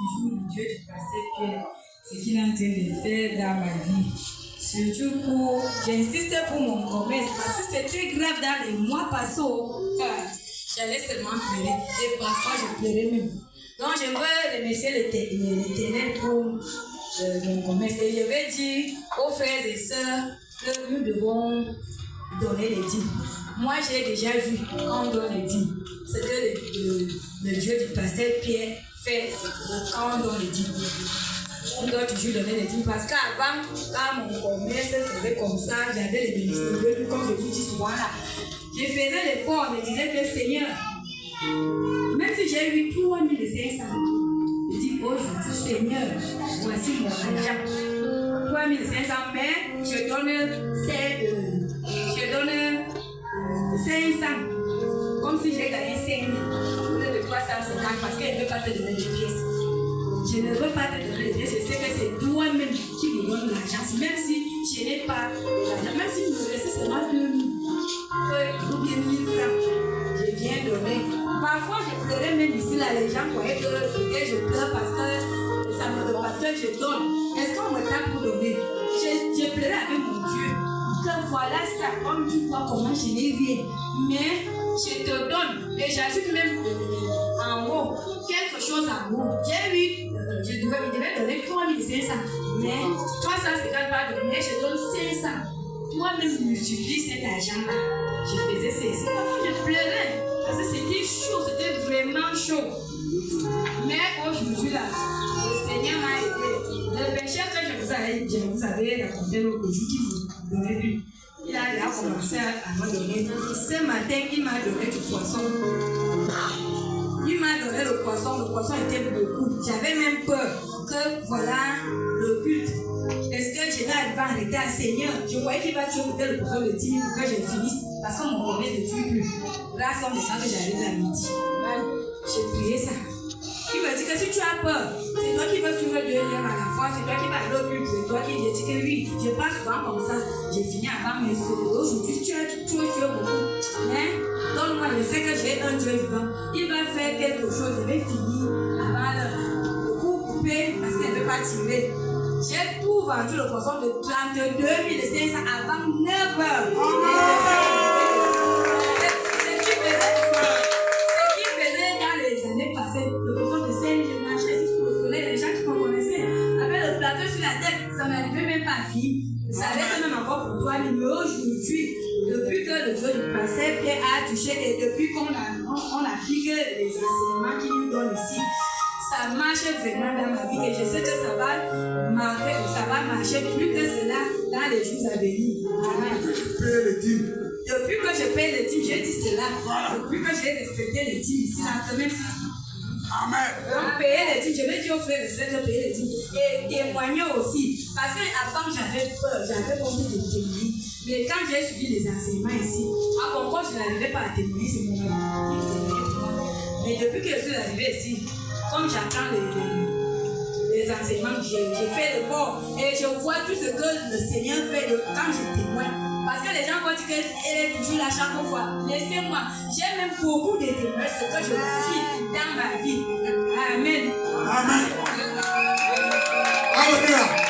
toujours le Dieu du passé, Pierre, ce qu'il est en train de faire dans ma vie. Surtout pour, j'insiste pour mon commerce, parce que c'était grave dans les mois passés. J'allais seulement pleurer, et parfois je pleurais même. Donc je veux remercier l'Éternel pour mon commerce. Et je vais dire aux frères et sœurs que nous devons donner les dîmes. Moi j'ai déjà vu quand on donne les dîmes. C'est que le Dieu du pasteur Pierre fait quand on donne les dîmes. On doit toujours donner les dîmes parce qu'avant, quand mon commerce faisait comme ça, j'avais les bénéfices, comme je vous dis souvent là. Je faisais l'effort, je me disais que Seigneur, même si j'ai eu 3500, je dis aujourd'hui Seigneur, voici mon argent. 3500, mais je donne 500, comme si j'ai gagné 5 000, de 350 parce qu'elle ne veut pas te donner des pièces. Je ne veux pas te donner des pièces, je sais que c'est toi-même qui me donne l'argent, même si je n'ai pas l'argent, même si vous me laissez seulement 2 000 ou bien 1 000 francs, je viens donner. Parfois je pleurais même ici, là, les gens croyaient que je pleure parce que je donne. Est-ce qu'on me tape pour donner? Je pleurais avec mon Dieu. Que voilà ça, on dit quoi, comment je n'ai rien. Mais je te donne. Et j'ajoute même en haut, quelque chose en haut. Je devais donner 3500. Mais 350 pas donné, je donne 500. Toi-même, multiplie cet argent-là. Je faisais ceci. Je pleurais. Parce que c'était chaud, c'était vraiment chaud. Mais aujourd'hui, là, le Seigneur m'a aidé. Le péché que je vous avais raconté l'autre jour, qui vous donnait une. Il a commencé à me donner. Ce matin, il m'a donné du poisson. Il m'a donné le poisson était beaucoup. J'avais même peur que, voilà, le culte. Est-ce que je vais arriver à arrêter à Seigneur? Je voyais qu'il va tuer peut-être le poisson de 10 000 pour que je finisse. Parce que mon commerce ne tue plus. Là, c'est le temps que j'arrive à midi. J'ai prié ça. Il me dit que si tu as peur, c'est toi qui vas suivre 2 heures à la fois, c'est toi qui vas aller au culte, c'est toi qui dis que oui, je passe souvent comme ça, j'ai fini avant mes soeurs. Aujourd'hui, tu as beaucoup. Mais donne-moi, je sais que j'ai un Dieu vivant. Il va faire quelque chose, je vais finir avant le coup coupé parce qu'elle ne veut pas tirer. J'ai tout vendu le poisson de 32 500 avant 9 heures. Ça m'arrivait même pas à vie. Ça reste même encore pour toi. Mais aujourd'hui, depuis que le Dieu du passé Pierre a touché et depuis qu'on applique les enseignements qu'il nous donne ici, ça marche vraiment dans ma vie et je sais que ça va marcher plus que cela dans les jours à venir. Amen. Depuis que je paye les dîmes, j'ai dit cela. Depuis que j'ai respecté les dîmes ici, là, même si Amen. Donc, payer les dîmes, je vais dire aux frères et sœurs de payer les dîmes et témoigner aussi. Parce qu'avant, j'avais peur, j'avais envie de témoigner. Mais quand j'ai suivi les enseignements ici, à Concord, je n'arrivais pas à témoigner, c'est mon mari qui témoignait pour moi. Mais depuis que je suis arrivée ici, comme j'entends les enseignements, j'ai fait l'effort et je vois tout ce que le Seigneur fait quand je témoigne. Parce que les gens vont dire qu'elle est toujours là chaque fois. Laissez-moi. J'ai même beaucoup de témoignages, ce que je vis dans ma vie. Amen. Amen. Alléluia.